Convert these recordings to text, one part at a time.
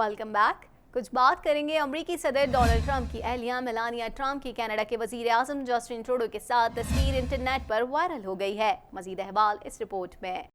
Welcome back. कुछ बात करेंगे अमरीकी सदर डोनाल्ड ट्रंप की अहलिया मेलानिया ट्रंप की कनाडा के वजीर आज़म जस्टिन ट्रूडो के साथ तस्वीर इंटरनेट पर वायरल हो गई है। मजीद अहवाल इस रिपोर्ट में।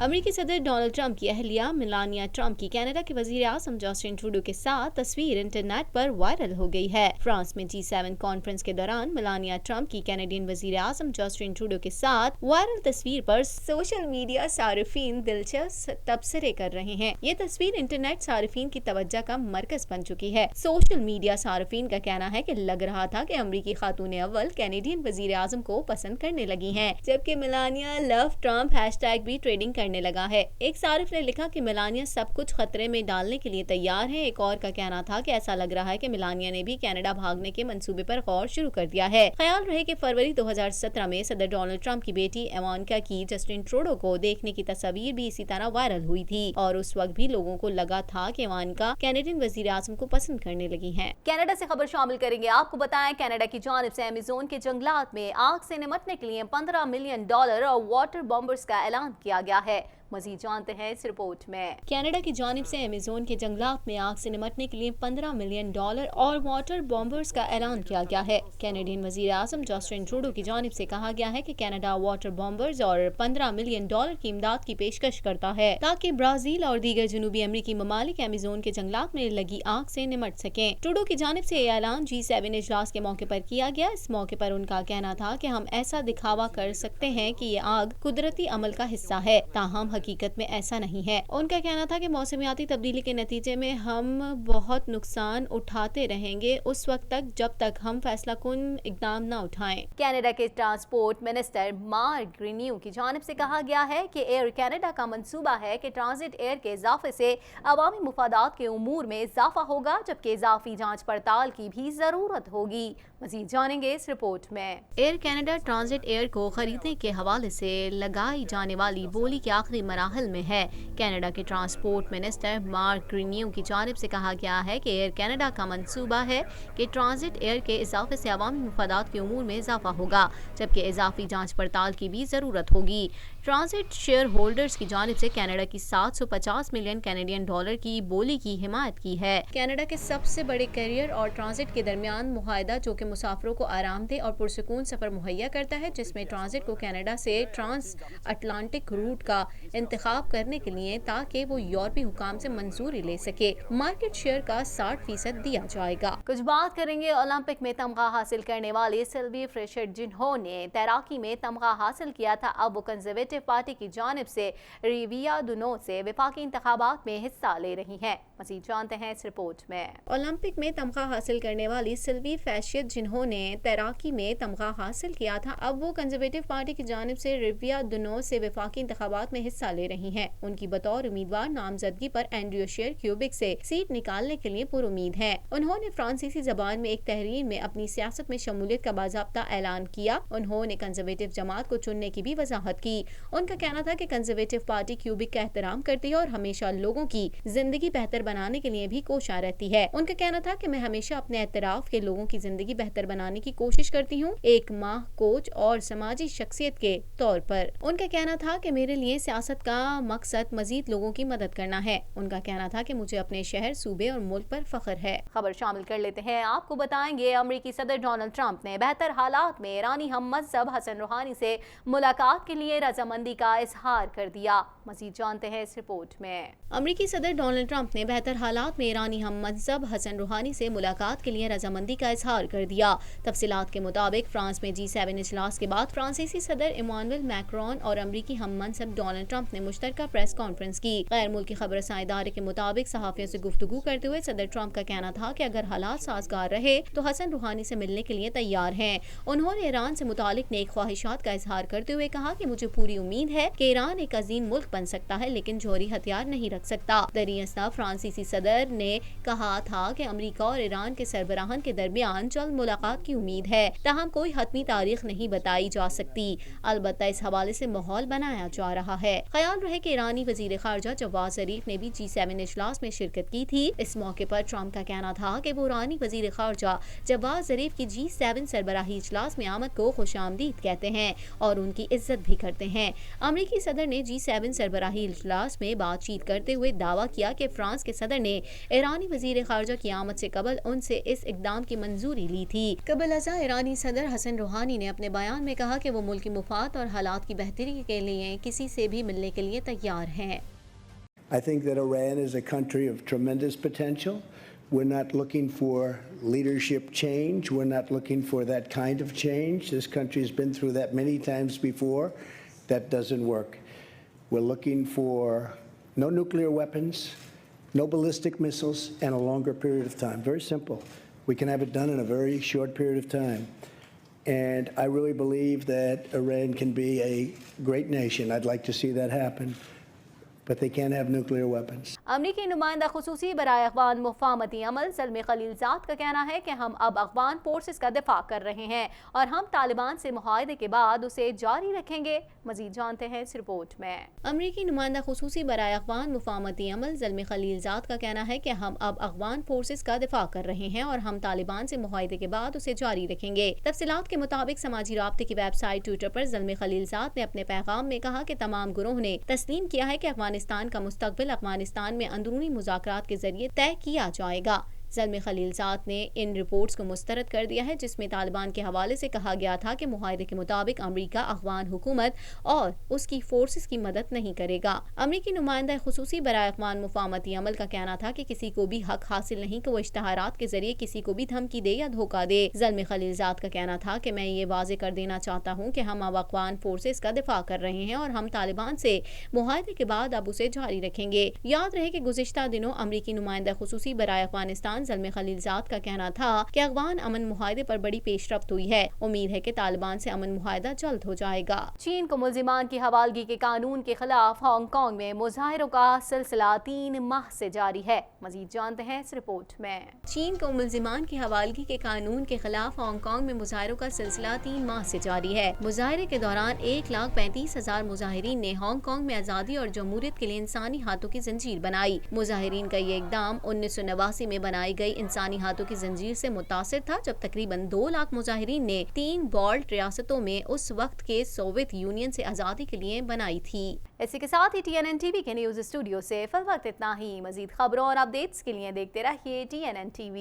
अमरीकी सदर डोनाल्ड ट्रंप की अहलिया मेलानिया ट्रंप की कनाडा के वजीर आज़म जस्टिन ट्रूडो के साथ तस्वीर इंटरनेट पर वायरल हो गई है। फ्रांस में G7 कॉन्फ्रेंस के दौरान मेलानिया ट्रंप की कैनेडियन वजीर आज़म जस्टिन ट्रूडो के साथ वायरल तस्वीर पर सोशल मीडिया सारिफीन दिलचस्प तबसरे कर रहे हैं। ये तस्वीर इंटरनेट सारिफीन की तवज्जो का मरकज बन चुकी है। सोशल मीडिया सारिफीन का कहना है कि लग रहा था कि अमरीकी खातून अव्वल कैनेडियन वजीर आज़म को पसंद करने लगी हैं, जबकि मेलानिया लव ट्रंप हैशटैग भी ट्रेडिंग करने लगा है। एक सारिफ ने लिखा कि मेलानिया सब कुछ खतरे में डालने के लिए तैयार है। एक और का कहना था कि ऐसा लग रहा है कि मेलानिया ने भी कनाडा भागने के मंसूबे पर गौर शुरू कर दिया है। ख्याल रहे कि फरवरी 2017 में सदर डोनाल्ड ट्रंप की बेटी इवानका की जस्टिन ट्रूडो को देखने की तस्वीर भी इसी तरह वायरल हुई थी और उस वक्त भी लोगों को लगा था कि इवानका कैनेडियन वजीर आज़म को पसंद करने लगी हैं। कनाडा से खबर शामिल करेंगे। आपको बताएं, कनाडा की जानिब से अमेज़न के जंगलात में आग से निपटने के लिए $15 मिलियन और वाटर बॉम्बर्स का ऐलान किया गया है। मजीद जानते हैं इस रिपोर्ट में। कनाडा की जानिब से अमेज़न के जंगलात में आग से निपटने के लिए $15 मिलियन और वाटर बॉम्बर्स का ऐलान किया गया है। कैनेडियन वजीर आज़म जस्टिन ट्रूडो की जानिब से कहा गया है कि कनाडा वाटर बॉम्बर्स और $15 मिलियन की इमदाद की पेशकश करता है ताकि ब्राजील और दीगर जनूबी अमरीकी ममालिक अमेज़न के जंगलात में लगी आग से निपट सकें। ट्रूडो की जानिब से यह ऐलान G7 इजलास के मौके पर किया गया। इस मौके पर उनका कहना था कि हम ऐसा दिखावा कर सकते हैं कि ये आग कुदरती अमल का हिस्सा है, ताहम हकीकत में ऐसा नहीं है। उनका कहना था कि मौसमियाती तब्दीली के नतीजे में हम बहुत नुकसान उठाते रहेंगे उस वक्त तक जब तक हम फैसला कुन इकदाम न उठाएं। कनाडा के ट्रांसपोर्ट मिनिस्टर मार्क ग्रीन्यू की जानिब से कहा गया है कि एयर कनाडा का मंसूबा है कि ट्रांजिट एयर के इजाफे से अवामी मुफादात के उमूर में इजाफा होगा, जबकि इजाफी जांच पड़ताल की भी जरूरत होगी। मजीद जानेंगे इस रिपोर्ट में। एयर कनाडा ट्रांजिट एयर को खरीदने के हवाले से लगाई जाने वाली बोली के आखिरी मराहल में है। कनाडा के ट्रांसपोर्ट मिनिस्टर मार्क ग्रीन्यू की जानिब से कहा गया है कि एयर कनाडा का मंसूबा है कि ट्रांजिट एयर के इजाफे से अवामी मुफादात के उमूर में इजाफा होगा, जबकि इजाफी जांच पड़ताल की भी जरूरत होगी। ट्रांजिट शेयर होल्डर्स की जानिब से कनाडा की $750 मिलियन कैनेडियन की बोली की हिमायत की है। कनाडा के सबसे बड़े कैरियर और ट्रांजिट के दरमियान मुआहदा जो कि मुसाफिरों को आरामदेह और पुरसुकून सफर मुहैया करता है, जिसमें ट्रांजिट को कनाडा से ट्रांस अटलांटिक रूट का इंतखाब करने के लिए ताकि वो यूरोपीय हुकाम से मंजूरी ले सके। मार्केट शेयर का 60% दिया जाएगा। कुछ बात करेंगे ओलंपिक में तमगा हासिल करने वाले सिल्वी फ्रेशर, जिन्होंने तैराकी में तमगा हासिल किया था। अब वो कंजर्वेटिव पार्टी की जानिब से रिविया दुनो से वफाकी इंतखाबात में हिस्सा ले रही हैं। मज़ीद जानते हैं इस रिपोर्ट में। ओलंपिक में तमगा हासिल करने वाली सिल्वी फ्रेशर, जिन्होंने तैराकी में तमगा हासिल किया था, अब वो कंजर्वेटिव पार्टी की जानिब से रिविया दुनो से वफाकी इंतखाबात में हिस्सा ले रही हैं। उनकी बतौर उम्मीदवार नामजदगी पर एंड्रयू शेर क्यूबिक से सीट निकालने के लिए पुरुमीद है। उन्होंने फ्रांसीसी जबान में एक तहरीर में अपनी सियासत में शमूलियत का बाज़ाब्ता ऐलान किया। उन्होंने कंजर्वेटिव जमात को चुनने की भी वजाहत की। उनका कहना था कि कंजर्वेटिव पार्टी क्यूबिक का एहतराम करती है और हमेशा लोगों की जिंदगी बेहतर बनाने के लिए भी कोशा रहती है। उनका कहना था कि मैं हमेशा अपने एतराफ के लोगों की जिंदगी बेहतर बनाने की कोशिश करती हूँ, एक माँ, कोच और समाजी शख्सियत के तौर पर। उनका कहना था कि मेरे लिए सियासत का मकसद मजीद लोगों की मदद करना है। उनका कहना था कि मुझे अपने शहर, सूबे और मुल्क पर फख्र है। खबर शामिल कर लेते हैं। आपको बताएंगे, अमरीकी सदर डोनाल्ड ट्रंप ने बेहतर हालात में ईरानी हम-मज़हब हसन रूहानी से मुलाकात के लिए रजामंदी का इजहार कर दिया। मज़ीद जानते हैं इस रिपोर्ट में। अमरीकी सदर डोनाल्ड ट्रंप ने बेहतर हालात में ईरानी हम-मज़हब हसन रूहानी से मुलाकात के लिए रजामंदी का इजहार कर दिया। तफसीलात के मुताबिक फ्रांस में G7 इजलास के बाद फ्रांसीसी सदर इमानुएल मैक्रोन और अमरीकी हम-मनसब डोनाल्ड ट्रंप ने मुश्तरका प्रेस कॉन्फ्रेंस की। गैर मुल्की खबरसां इदारे के मुताबिक सहाफियों से गुफ्तगू करते हुए सदर ट्रंप का कहना था कि अगर हालात साजगार रहे तो हसन रूहानी से मिलने के लिए तैयार हैं। उन्होंने ईरान से मुतालिक नेक ख्वाहिशात का इजहार करते हुए कहा कि मुझे पूरी उम्मीद है कि ईरान एक अजीम मुल्क बन सकता है, लेकिन जौहरी हथियार नहीं रख सकता। दरियास्ता फ्रांसीसी सदर ने कहा था कि अमेरिका और ईरान के सरबराहान के दरमियान जल्द मुलाकात की उम्मीद है, ताहम कोई हतमी तारीख नहीं बताई जा सकती। अलबत्ता इस हवाले से माहौल बनाया जा रहा है। خیال رہے کہ ایرانی وزیر خارجہ جواد ظریف نے بھی G7 اجلاس میں شرکت کی تھی۔ اس موقع پر ٹرمپ کا کہنا تھا کہ وہ ایرانی وزیر خارجہ جواد ظریف کی G7 سربراہی اجلاس میں آمد کو خوش آمدید کہتے ہیں اور ان کی عزت بھی کرتے ہیں۔ امریکی صدر نے G7 سربراہی اجلاس میں بات چیت کرتے ہوئے دعویٰ کیا کہ فرانس کے صدر نے ایرانی وزیر خارجہ کی آمد سے قبل ان سے اس اقدام کی منظوری لی تھی۔ قبل ازاں ایرانی صدر حسن روحانی نے اپنے بیان میں کہا کہ وہ ملکی مفاد اور حالات کی بہتری کے لیے کسی سے بھی ملنے کے لیے تیار ہیں۔ I think that Iran is a country of tremendous potential. We're not looking for leadership change. We're not looking for that kind of change. This country has been through that many times before. That doesn't work. We're looking for no nuclear weapons, no ballistic missiles, and a longer period of time. Very simple. We can have it done in a very short period of time. And I really believe that Iran can be a great nation. I'd like to see that happen. But they can't have nuclear weapons. امریکی نمائندہ خصوصی برائے افغان مفاہمتی عمل زلمے خلیل زاد کا کہنا ہے کہ ہم اب افغان فورسز کا دفاع کر رہے ہیں اور ہم طالبان سے معاہدے کے بعد اسے جاری رکھیں گے۔ مزید جانتے ہیں اس رپورٹ میں۔ امریکی نمائندہ خصوصی برائے افغان مفاہمتی عمل زلمے خلیل زاد کا کہنا ہے کہ ہم اب افغان فورسز کا دفاع کر رہے ہیں اور ہم طالبان سے معاہدے کے بعد اسے جاری رکھیں گے۔ تفصیلات کے مطابق سماجی رابطے کی ویب سائٹ ٹویٹر پر زلمے خلیل زاد نے اپنے پیغام میں کہا کہ تمام گروہ نے تسلیم کیا ہے کہ افغانستان کا مستقبل افغانستان میں اندرونی مذاکرات کے ذریعے طے کیا جائے گا۔ زلمے خلیل زاد نے ان رپورٹس کو مسترد کر دیا ہے جس میں طالبان کے حوالے سے کہا گیا تھا کہ معاہدے کے مطابق امریکہ افغان حکومت اور اس کی فورسز کی مدد نہیں کرے گا۔ امریکی نمائندہ خصوصی برائے افغان مفاہمتی عمل کا کہنا تھا کہ کسی کو بھی حق حاصل نہیں کہ وہ اشتہارات کے ذریعے کسی کو بھی دھمکی دے یا دھوکہ دے۔ زلمے خلیل زاد کا کہنا تھا کہ میں یہ واضح کر دینا چاہتا ہوں کہ ہم اب افغان فورسز کا دفاع کر رہے ہیں اور ہم طالبان سے معاہدے کے بعد اب اسے جاری رکھیں گے۔ یاد رہے کہ گزشتہ دنوں امریکی نمائندہ خصوصی برائے افغانستان زلمے خلیل زاد کا کہنا تھا کہ افغان امن معاہدے پر بڑی پیش رفت ہوئی ہے۔ امید ہے کہ طالبان سے امن معاہدہ جلد ہو جائے گا۔ چین کو ملزمان کی حوالگی کے قانون کے خلاف ہانگ کانگ میں مظاہروں کا سلسلہ 3 ماہ سے جاری ہے۔ مزید جانتے ہیں اس رپورٹ میں۔ چین کو ملزمان کی حوالگی کے قانون کے خلاف ہانگ کانگ میں مظاہروں کا سلسلہ 3 ماہ سے جاری ہے۔ مظاہرے کے دوران 1,35,000 مظاہرین نے ہانگ کانگ میں آزادی اور جمہوریت کے لیے انسانی ہاتھوں کی زنجیر بنائی۔ مظاہرین کا یہ اقدام 1989 میں بنائی گئی انسانی ہاتھوں کی زنجیر سے متاثر تھا جب تقریباً 2 لاکھ مظاہرین نے 3 بالٹ ریاستوں میں اس وقت کے سوویت یونین سے آزادی کے لیے بنائی تھی۔ اسی کے ساتھ ہی TNN TV کے نیوز اسٹوڈیو سے فی الوقت اتنا ہی۔ مزید خبروں اور اپڈیٹس کے لیے دیکھتے رہیے TNN TV۔